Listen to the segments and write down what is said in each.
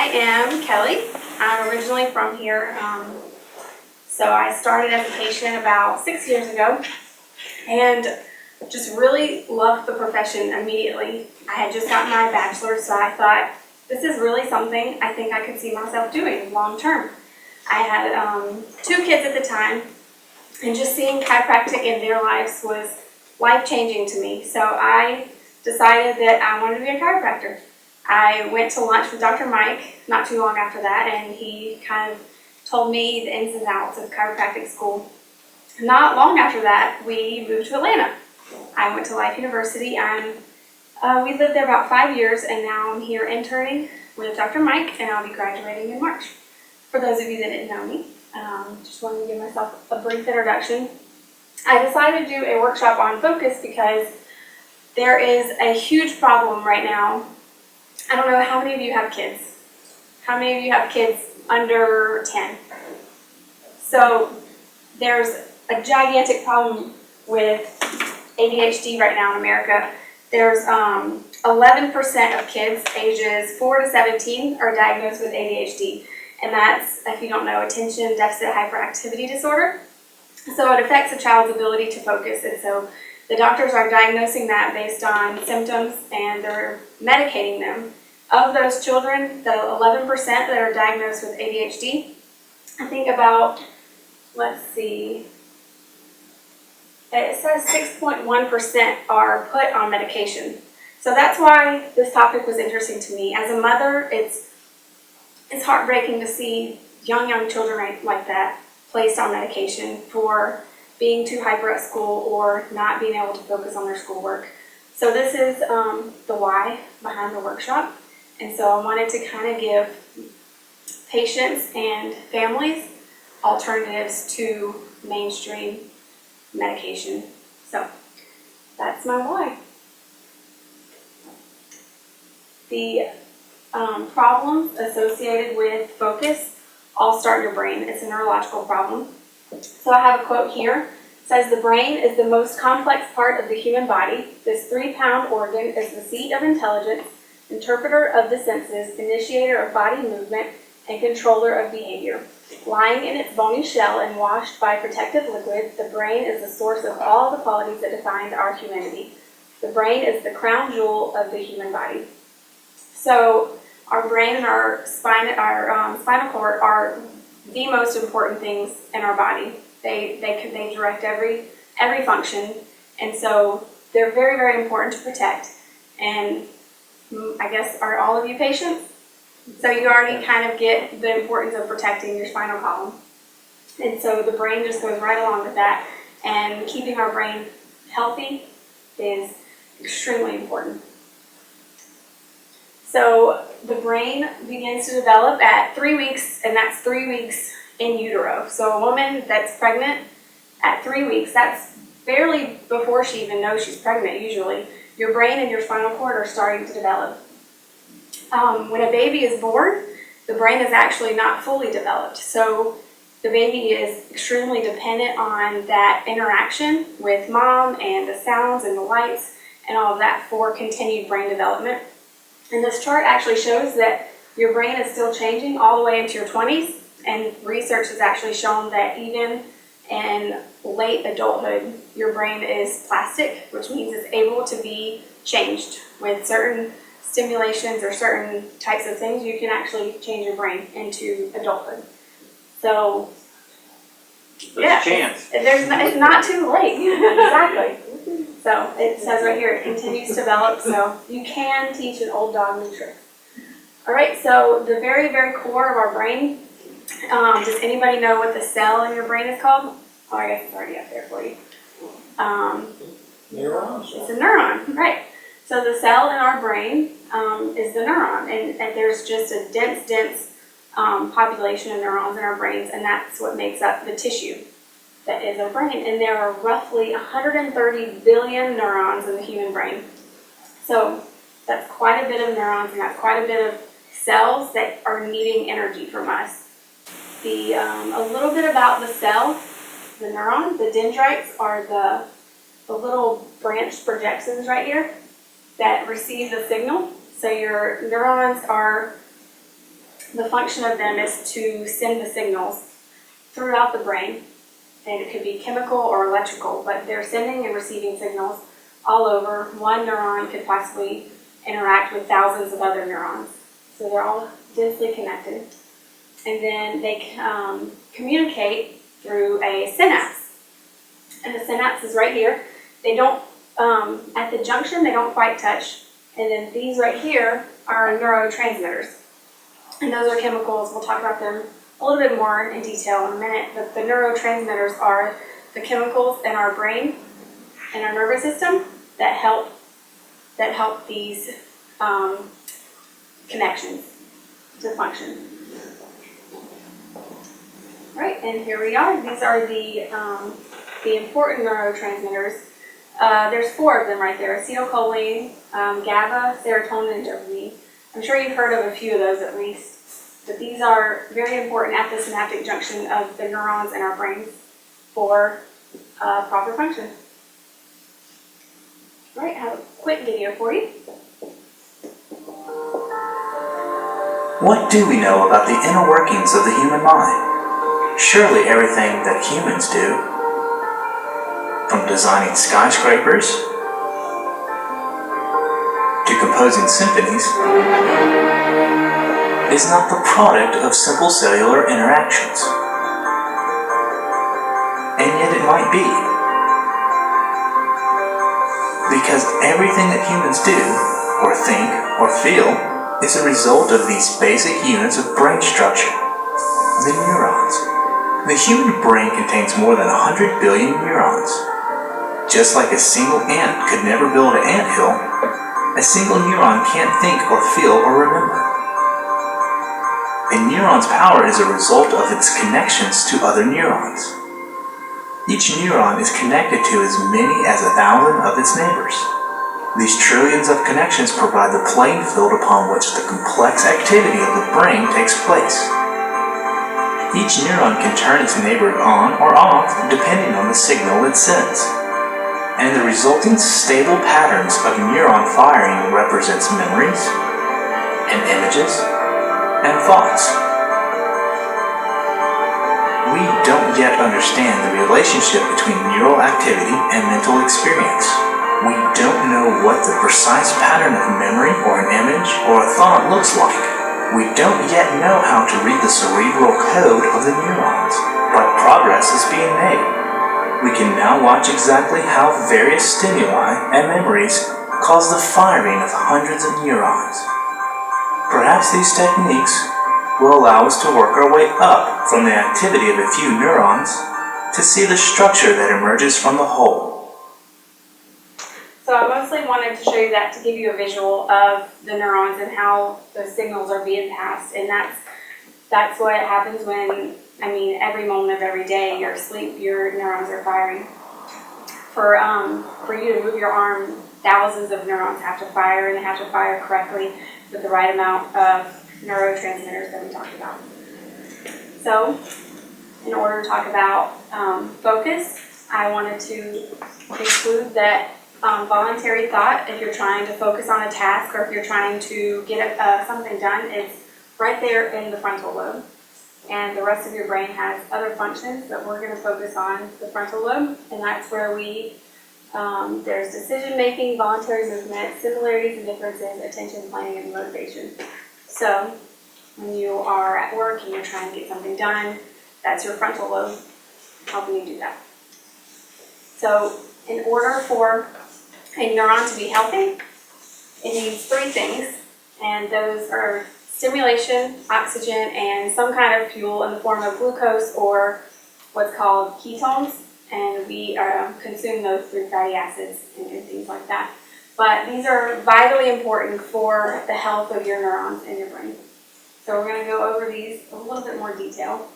I am Kelly. I'm originally from here. So I started as a patient about 6 years ago and just really loved the profession immediately. I had just gotten my bachelor's, so I thought, this is really something I think I could see myself doing long term. I had 2 kids at the time, and just seeing chiropractic in their lives was life-changing to me. So I decided that I wanted to be a chiropractor. I went to lunch with Dr. Mike not too long after that, and he kind of told me the ins and outs of chiropractic school. Not long after that, we moved to Atlanta. I went to Life University. We lived there about 5 years, and now I'm here interning with Dr. Mike, and I'll be graduating in March. For those of you that didn't know me, just wanted to give myself a brief introduction. I decided to do a workshop on focus because there is a huge problem right now. I don't know how many of you have kids. How many of you have kids under 10? So there's a gigantic problem with ADHD right now in America. There's 11% of kids ages 4 to 17 are diagnosed with ADHD. And that's, if you don't know, attention deficit hyperactivity disorder. So it affects a child's ability to focus. And so the doctors are diagnosing that based on symptoms, and they're medicating them. Of those children, the 11% that are diagnosed with ADHD, I think about, let's see, it says 6.1% are put on medication. So that's why this topic was interesting to me. As a mother, it's heartbreaking to see young children like that placed on medication for being too hyper at school or not being able to focus on their schoolwork. So this is the why behind the workshop. And so I wanted to kind of give patients and families alternatives to mainstream medication. So that's my why. The problems associated with focus all start in your brain. It's a neurological problem. So I have a quote here. It says, "The brain is the most complex part of the human body. This 3-pound organ is the seat of intelligence, interpreter of the senses, initiator of body movement, and controller of behavior. Lying in its bony shell and washed by protective liquid, the brain is the source of all the qualities that define our humanity. The brain is the crown jewel of the human body." So our brain and our spinal cord are the most important things in our body. They direct every function, and so they're very, very important to protect. And I guess, are all of you patients? So you already kind of get the importance of protecting your spinal column. And so the brain just goes right along with that, and keeping our brain healthy is extremely important. So the brain begins to develop at 3 weeks, and that's 3 weeks in utero. So a woman that's pregnant at 3 weeks, that's barely before she even knows she's pregnant usually. Your brain and your spinal cord are starting to develop. When a baby is born, the brain is actually not fully developed. So the baby is extremely dependent on that interaction with mom and the sounds and the lights and all of that for continued brain development. And this chart actually shows that your brain is still changing all the way into your 20s, and research has actually shown that even in late adulthood, your brain is plastic, which means it's able to be changed with certain stimulations or certain types of things. You can actually change your brain into adulthood. So, yeah, it's not too late. Exactly. So it says right here, it continues to develop, so you can teach an old dog new tricks. All right, so the very, very core of our brain, does anybody know what the cell in your brain is called? Oh, I guess it's already up there for you. Neurons. It's a neuron, right. So the cell in our brain is the neuron, and there's just a dense population of neurons in our brains, and that's what makes up the tissue that is our brain. And there are roughly 130 billion neurons in the human brain. So that's quite a bit of neurons, and that's quite a bit of cells that are needing energy from us. A little bit about the cell, the neuron, the dendrites are the little branched projections right here that receive the signal. So your neurons are the function of them is to send the signals throughout the brain, and it could be chemical or electrical, but they're sending and receiving signals all over. One neuron could possibly interact with thousands of other neurons. So they're all densely connected. And then they communicate through a synapse. And the synapse is right here. They don't, at the junction, they don't quite touch. And then these right here are neurotransmitters. And those are chemicals. We'll talk about them a little bit more in detail in a minute. But the neurotransmitters are the chemicals in our brain and our nervous system that help these connections to function. Right, and here we are. These are the important neurotransmitters. There's 4 of them right there: acetylcholine, GABA, serotonin, and dopamine. I'm sure you've heard of a few of those at least, but these are very important at the synaptic junction of the neurons in our brains for proper function. All right, I have a quick video for you. What do we know about the inner workings of the human mind? Surely everything that humans do, from designing skyscrapers to composing symphonies, is not the product of simple cellular interactions. And yet it might be. Because everything that humans do, or think, or feel, is a result of these basic units of brain structure, the neurons. The human brain contains more than 100 billion neurons. Just like a single ant could never build an anthill, a single neuron can't think or feel or remember. A neuron's power is a result of its connections to other neurons. Each neuron is connected to as many as 1,000 of its neighbors. These trillions of connections provide the playing field upon which the complex activity of the brain takes place. Each neuron can turn its neighbor on or off depending on the signal it sends. And the resulting stable patterns of neuron firing represents memories, and images, and thoughts. We don't yet understand the relationship between neural activity and mental experience. We don't know what the precise pattern of memory or an image or a thought looks like. We don't yet know how to read the cerebral code of the neurons, but progress is being made. We can now watch exactly how various stimuli and memories cause the firing of hundreds of neurons. Perhaps these techniques will allow us to work our way up from the activity of a few neurons to see the structure that emerges from the whole. So I mostly wanted to show you that to give you a visual of the neurons and how the signals are being passed. And that's what happens when, every moment of every day you're asleep, your neurons are firing. For you to move your arm, thousands of neurons have to fire, and they have to fire correctly with the right amount of neurotransmitters that we talked about. So, in order to talk about focus, I wanted to include that voluntary thought. If you're trying to focus on a task or if you're trying to get something done, it's right there in the frontal lobe. And the rest of your brain has other functions, but we're going to focus on the frontal lobe, and that's where there's decision-making, voluntary movement, similarities and differences, attention, planning, and motivation. So when you are at work and you're trying to get something done, that's your frontal lobe helping you do that. So in order for a neuron to be healthy, it needs 3 things, and those are stimulation, oxygen, and some kind of fuel in the form of glucose or what's called ketones, and we consume those through fatty acids and things like that. But these are vitally important for the health of your neurons in your brain. So we're going to go over these in a little bit more detail.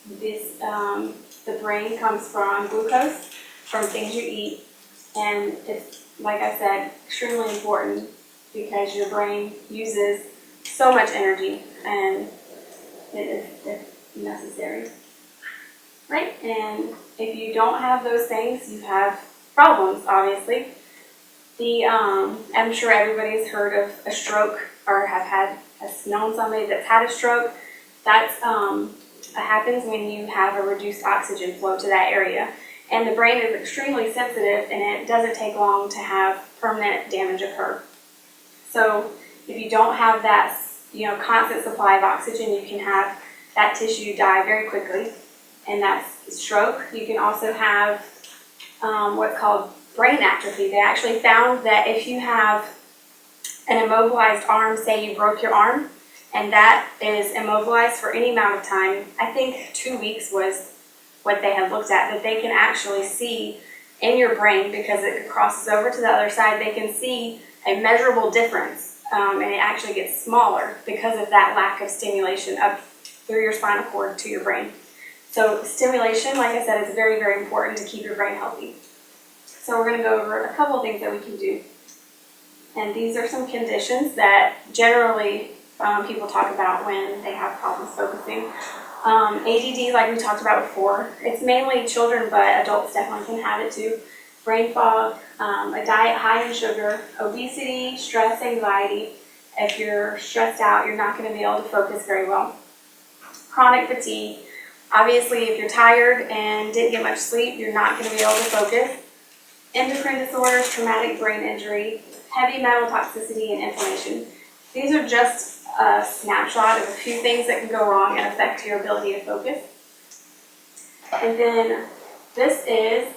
The brain comes from glucose, from things you eat, and it's, like I said, extremely important because your brain uses so much energy and it is necessary. Right? And if you don't have those things, you have problems, obviously. I'm sure everybody's heard of a stroke or have had has known somebody that's had a stroke. That's happens when you have a reduced oxygen flow to that area. And the brain is extremely sensitive, and it doesn't take long to have permanent damage occur. So if you don't have that, constant supply of oxygen, you can have that tissue die very quickly, and that's stroke. You can also have what's called brain atrophy. They actually found that if you have an immobilized arm, say you broke your arm, and that is immobilized for any amount of time, I think 2 weeks was what they had looked at, that they can actually see in your brain, because it crosses over to the other side, they can see a measurable difference, and it actually gets smaller because of that lack of stimulation up through your spinal cord to your brain. So stimulation, like I said, is very, very important to keep your brain healthy. So we're going to go over a couple of things that we can do. And these are some conditions that generally people talk about when they have problems focusing. ADD, like we talked about before, it's mainly children, but adults definitely can have it too. Brain fog, a diet high in sugar, obesity, stress, anxiety. If you're stressed out, you're not going to be able to focus very well. Chronic fatigue. Obviously, if you're tired and didn't get much sleep, you're not going to be able to focus. Endocrine disorders, traumatic brain injury, heavy metal toxicity, and inflammation. These are just a snapshot of a few things that can go wrong and affect your ability to focus. And then this is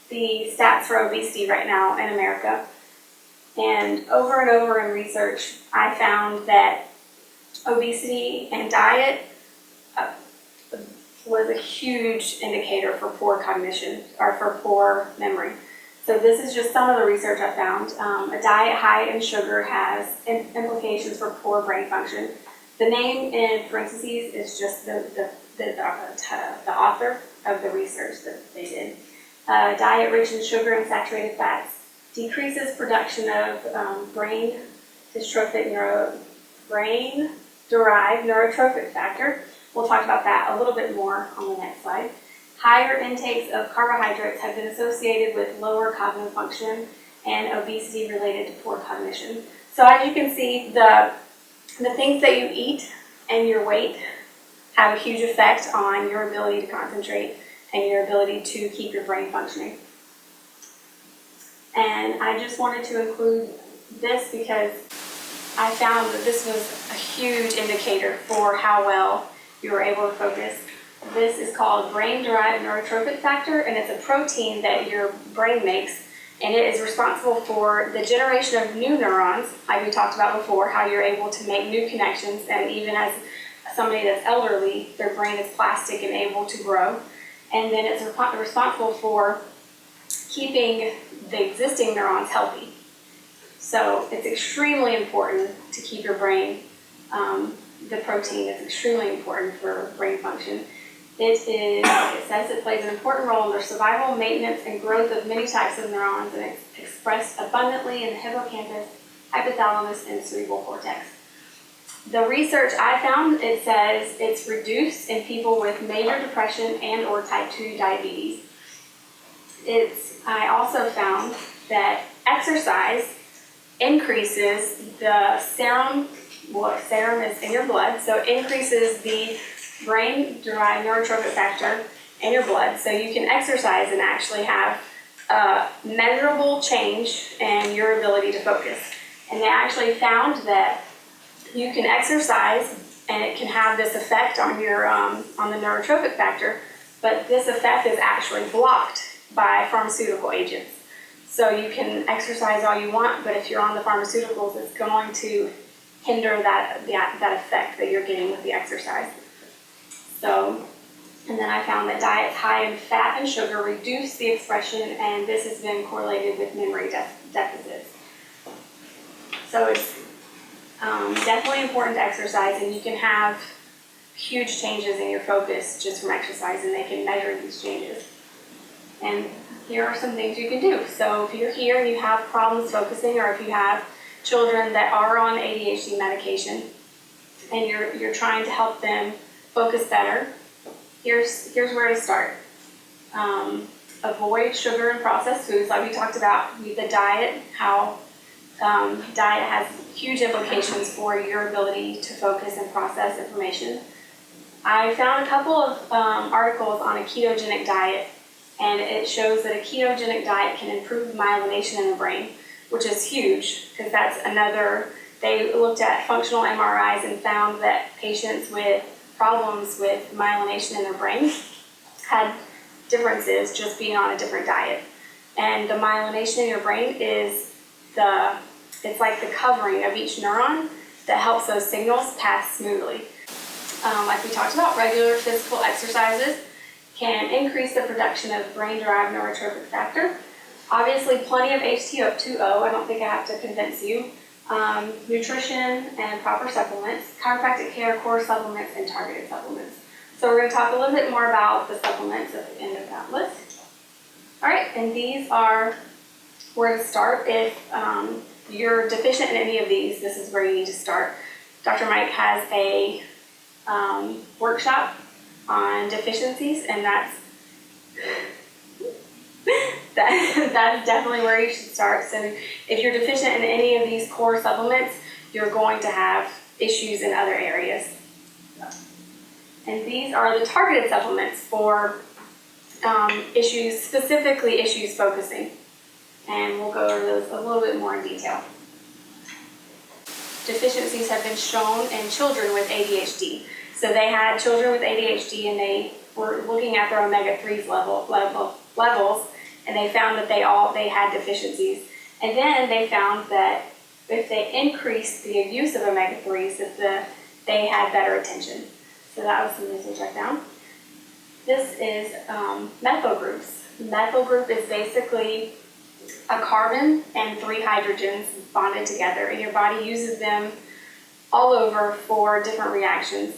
the stats for obesity right now in America. And over in research, I found that obesity and diet was a huge indicator for poor cognition or for poor memory. So this is just some of the research I found. A diet high in sugar has implications for poor brain function. The name in parentheses is just the author of the research that they did. Diet rich in sugar and saturated fats decreases production of brain derived neurotrophic factor. We'll talk about that a little bit more on the next slide. Higher intakes of carbohydrates have been associated with lower cognitive function and obesity related to poor cognition. So as you can see, the things that you eat and your weight have a huge effect on your ability to concentrate and your ability to keep your brain functioning. And I just wanted to include this because I found that this was a huge indicator for how well you were able to focus. This is called brain-derived neurotrophic factor, and it's a protein that your brain makes, and it is responsible for the generation of new neurons, like we talked about before, how you're able to make new connections, and even as somebody that's elderly, their brain is plastic and able to grow. And then it's responsible for keeping the existing neurons healthy. So it's extremely important to keep your brain, the protein is extremely important for brain function. It says it plays an important role in the survival, maintenance, and growth of many types of neurons, and it's expressed abundantly in the hippocampus, hypothalamus, and cerebral cortex. The research I found, it says it's reduced in people with major depression and or type 2 diabetes. I also found that exercise increases the serum. Well, serum is in your blood, so it increases the brain-derived neurotrophic factor in your blood. So you can exercise and actually have a measurable change in your ability to focus. And they actually found that you can exercise and it can have this effect on your on the neurotrophic factor, but this effect is actually blocked by pharmaceutical agents. So you can exercise all you want, but if you're on the pharmaceuticals, it's going to hinder that effect that you're getting with the exercise. So, and then I found that diets high in fat and sugar reduce the expression, and this has been correlated with memory deficits. So it's definitely important to exercise, and you can have huge changes in your focus just from exercise, and they can measure these changes. And here are some things you can do. So if you're here and you have problems focusing, or if you have children that are on ADHD medication and you're trying to help them focus better, here's where to start. Avoid sugar and processed foods, like we talked about with the diet, how diet has huge implications for your ability to focus and process information. I found a couple of articles on a ketogenic diet, and it shows that a ketogenic diet can improve myelination in the brain, which is huge because that's another. They looked at functional MRIs and found that patients with problems with myelination in their brain had differences just being on a different diet. And the myelination in your brain is it's like the covering of each neuron that helps those signals pass smoothly. Like we talked about, regular physical exercises can increase the production of brain-derived neurotrophic factor. Obviously, plenty of H2O. I don't think I have to convince you. Nutrition and proper supplements, chiropractic care, core supplements, and targeted supplements. So we're going to talk a little bit more about the supplements at the end of that list. All right, and these are where to start. If you're deficient in any of these, this is where you need to start. Dr. Mike has a workshop on deficiencies, and that's definitely where you should start. So if you're deficient in any of these core supplements, you're going to have issues in other areas. And these are the targeted supplements for issues, specifically issues focusing. And we'll go over those a little bit more in detail. Deficiencies have been shown in children with ADHD. So they had children with ADHD, and they were looking at their omega-3s levels, and they found that they had deficiencies. And then they found that if they increased the use of omega-3s, that they had better attention. So that was some research I found. This is methyl groups. Methyl group is basically a carbon and 3 hydrogens bonded together, and your body uses them all over for different reactions.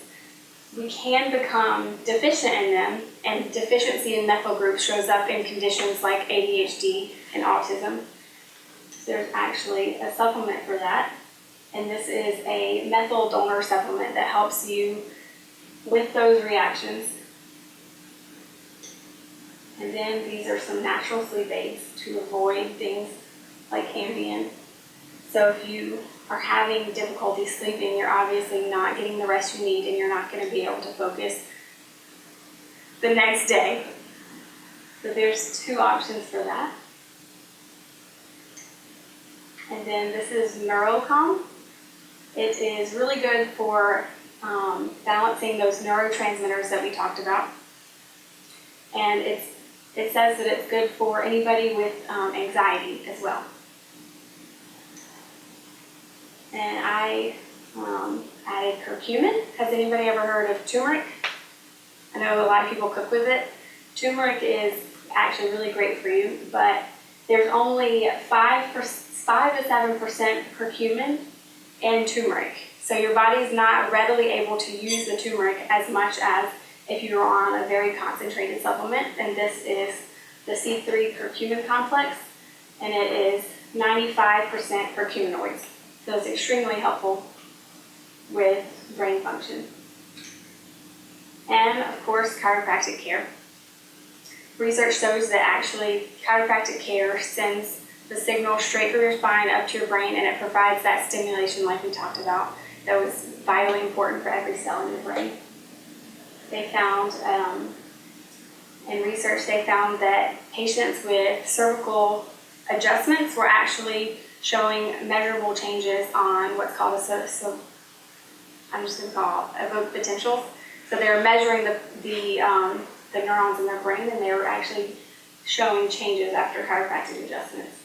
We can become deficient in them, and deficiency in methyl groups shows up in conditions like ADHD and autism. So there's actually a supplement for that, and this is a methyl donor supplement that helps you with those reactions. And then these are some natural sleep aids to avoid things like Ambien. So if you are having difficulty sleeping, you're obviously not getting the rest you need, and you're not going to be able to focus the next day. So there's 2 options for that. And then this is Neurocalm. It is really good for balancing those neurotransmitters that we talked about. And it says that it's good for anybody with anxiety as well. And I added curcumin. Has anybody ever heard of turmeric? I know a lot of people cook with it. Turmeric is actually really great for you, but there's only 5 to 7% curcumin in turmeric. So your body's not readily able to use the turmeric as much as if you're on a very concentrated supplement. And this is the C3 curcumin complex, and it is 95% curcuminoids. So it's extremely helpful with brain function. And of course, chiropractic care. Research shows that actually chiropractic care sends the signal straight through your spine up to your brain, and it provides that stimulation like we talked about that was vitally important for every cell in your brain. They found, in research, they found that patients with cervical adjustments were actually showing measurable changes on what's called I'm just going to call it evoked potentials. So they were measuring the neurons in their brain, and they were actually showing changes after chiropractic adjustments.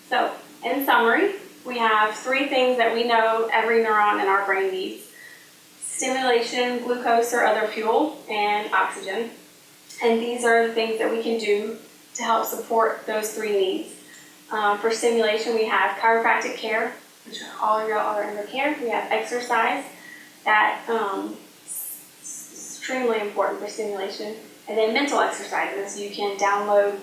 So, in summary, we have 3 things that we know every neuron in our brain needs: stimulation, glucose or other fuel, and oxygen. And these are the things that we can do to help support those 3 needs. For stimulation, we have chiropractic care, which all of y'all are under care. We have exercise, that extremely important for stimulation. And then mental exercises. You can download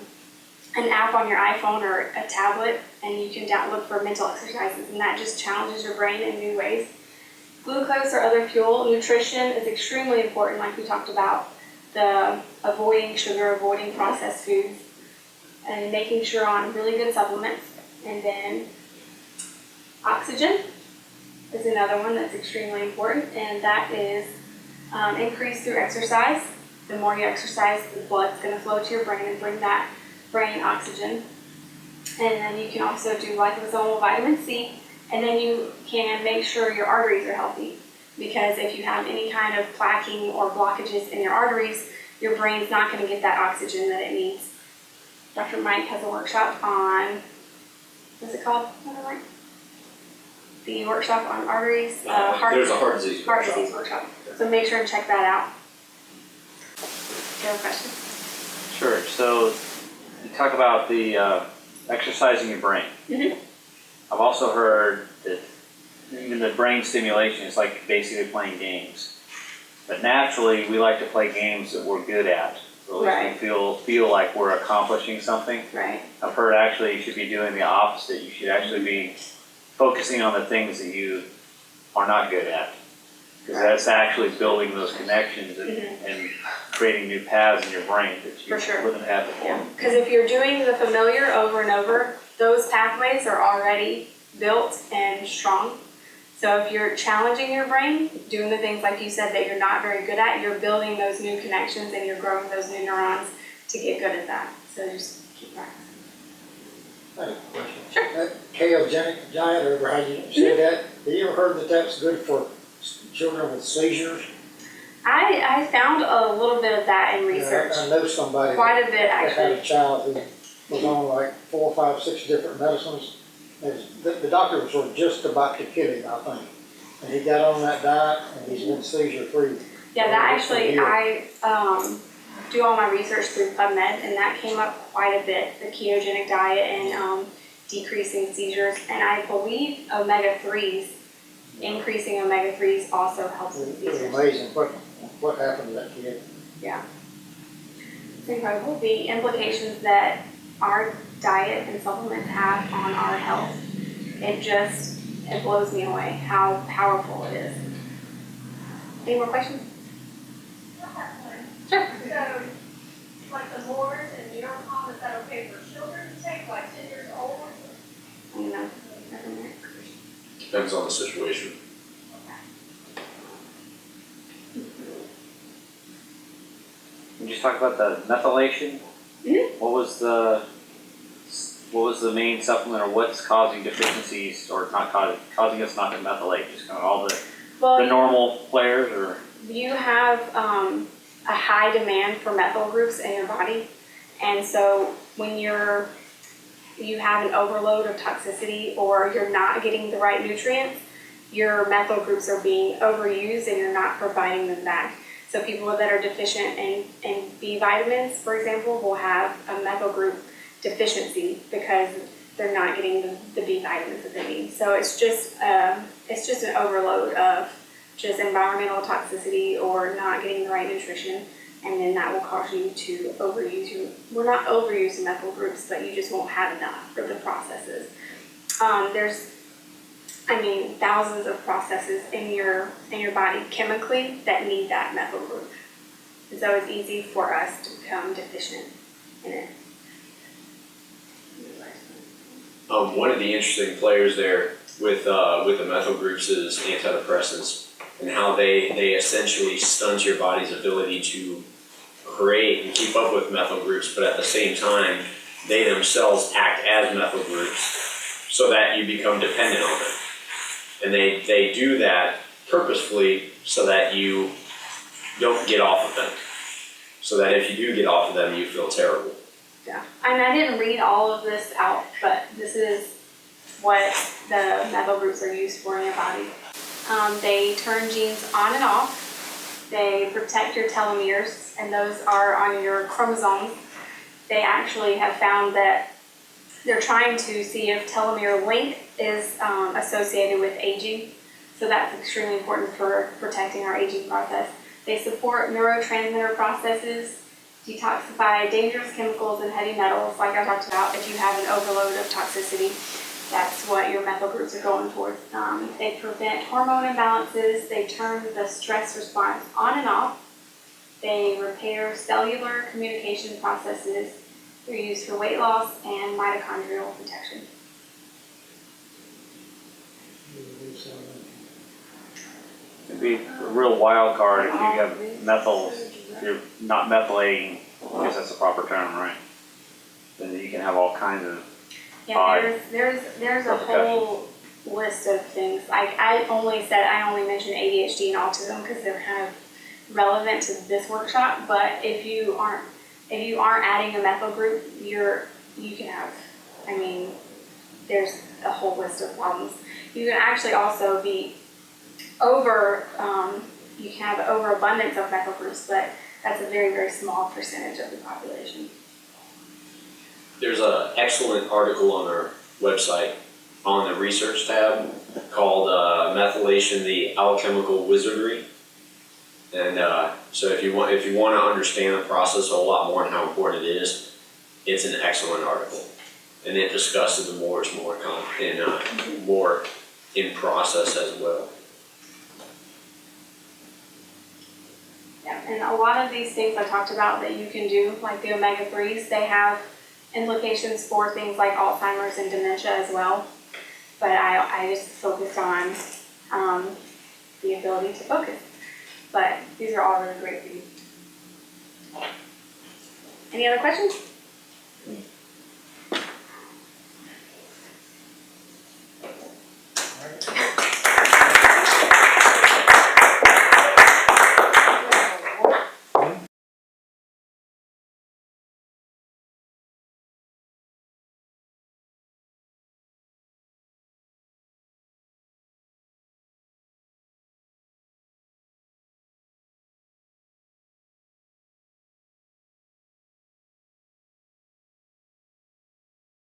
an app on your iPhone or a tablet, and you can look for mental exercises, and that just challenges your brain in new ways. Glucose or other fuel. Nutrition is extremely important, like we talked about, the avoiding sugar, avoiding processed foods, and making sure on really good supplements. And then Oxygen is another one that's extremely important, and that is increased through exercise. The more you exercise, the blood's going to flow to your brain and bring that brain oxygen. And then you can also do liposomal vitamin C, and then you can make sure your arteries are healthy, because if you have any kind of plaquing or blockages in your arteries, your brain's not going to get that oxygen that it needs. Dr. Mike has a workshop on, what's it called? The workshop on arteries. There's a heart disease workshop. So make sure and check that out. Do you have a question? Sure. So you talk about the exercising your brain. Mm-hmm. I've also heard that even the brain stimulation is like basically playing games. But naturally, we like to play games that we're good at. So at least we feel like we're accomplishing something. Right. I've heard actually you should be doing the opposite. You should actually be focusing on the things that you are not good at. Because that's actually building those connections and creating new paths in your brain that you wouldn't have before. Yeah. Because if you're doing the familiar over and over, those pathways are already built and strong. So if you're challenging your brain, doing the things like you said that you're not very good at, you're building those new connections and you're growing those new neurons to get good at that. So just keep practicing. I have a question. Sure. That ketogenic diet, or how you say that, have you ever heard that that's good for children with seizures? I found a little bit of that in research. I know somebody Quite a bit, that had actually. a child who was on like 4, 5, 6 different medicines. The doctor was sort of just about to kill him, I think. And he got on that diet and he's been seizure free. Yeah, that actually, I do all my research through PubMed, and that came up quite a bit, the ketogenic diet and decreasing seizures. And I believe omega-3s, increasing omega-3s also helps with It was seizures. amazing what happened to that kid. Yeah. It's incredible the implications that our diet and supplements have on our health. It blows me away how powerful it is. Any more questions? Sure. So, like the Neurons and Neurocalm, is that okay for children to take, like 10 years old? I don't know. Depends on the situation. You just talked about the methylation. Mm-hmm. What was the main supplement, or what's causing deficiencies, or not causing us not to methylate? Just kind of all the normal players, or you have a high demand for methyl groups in your body, and so when you have an overload of toxicity or you're not getting the right nutrients, your methyl groups are being overused and you're not providing them back. So people that are deficient in B vitamins, for example, will have a methyl group deficiency because they're not getting the B vitamins that they need. So it's just an overload of just environmental toxicity or not getting the right nutrition, and then that will cause you to we're not overusing methyl groups, but you just won't have enough for the processes. There's thousands of processes in your body chemically that need that methyl group. And so it's easy for us to become deficient in it. One of the interesting players there with the methyl groups is antidepressants, and how they essentially stunt your body's ability to create and keep up with methyl groups, but at the same time, they themselves act as methyl groups so that you become dependent on them. And they do that purposefully so that you don't get off of them. So that if you do get off of them, you feel terrible. Yeah, and I didn't read all of this out, but this is what the methyl groups are used for in your body. They turn genes on and off. They protect your telomeres, and those are on your chromosomes. They actually have found that they're trying to see if telomere length is associated with aging. So that's extremely important for protecting our aging process. They support neurotransmitter processes, detoxify dangerous chemicals and heavy metals, like I talked about. If you have an overload of toxicity, that's what your methyl groups are going towards. They prevent hormone imbalances. They turn the stress response on and off. They repair cellular communication processes. They're used for weight loss and mitochondrial protection. It'd be a real wild card if you have methyl, if you're not methylating, I guess that's the proper term, right? Then you can have all kinds of, Yeah, there's a whole list of things. I only mentioned ADHD and autism because they're kind of relevant to this workshop. But if you aren't adding a methyl group, you can have. I mean, there's a whole list of problems. You can actually also be over. You can have overabundance of methyl groups, but that's a very, very small percentage of the population. There's an excellent article on our website on the research tab called Methylation, the Alchemical Wizardry. And so if you want to understand the process a lot more and how important it is, it's an excellent article. And it discusses the more in process as well. Yeah, and a lot of these things I talked about that you can do, like the omega-3s, they have implications for things like Alzheimer's and dementia as well. But I just focused on the ability to focus. But these are all really great for you. Any other questions?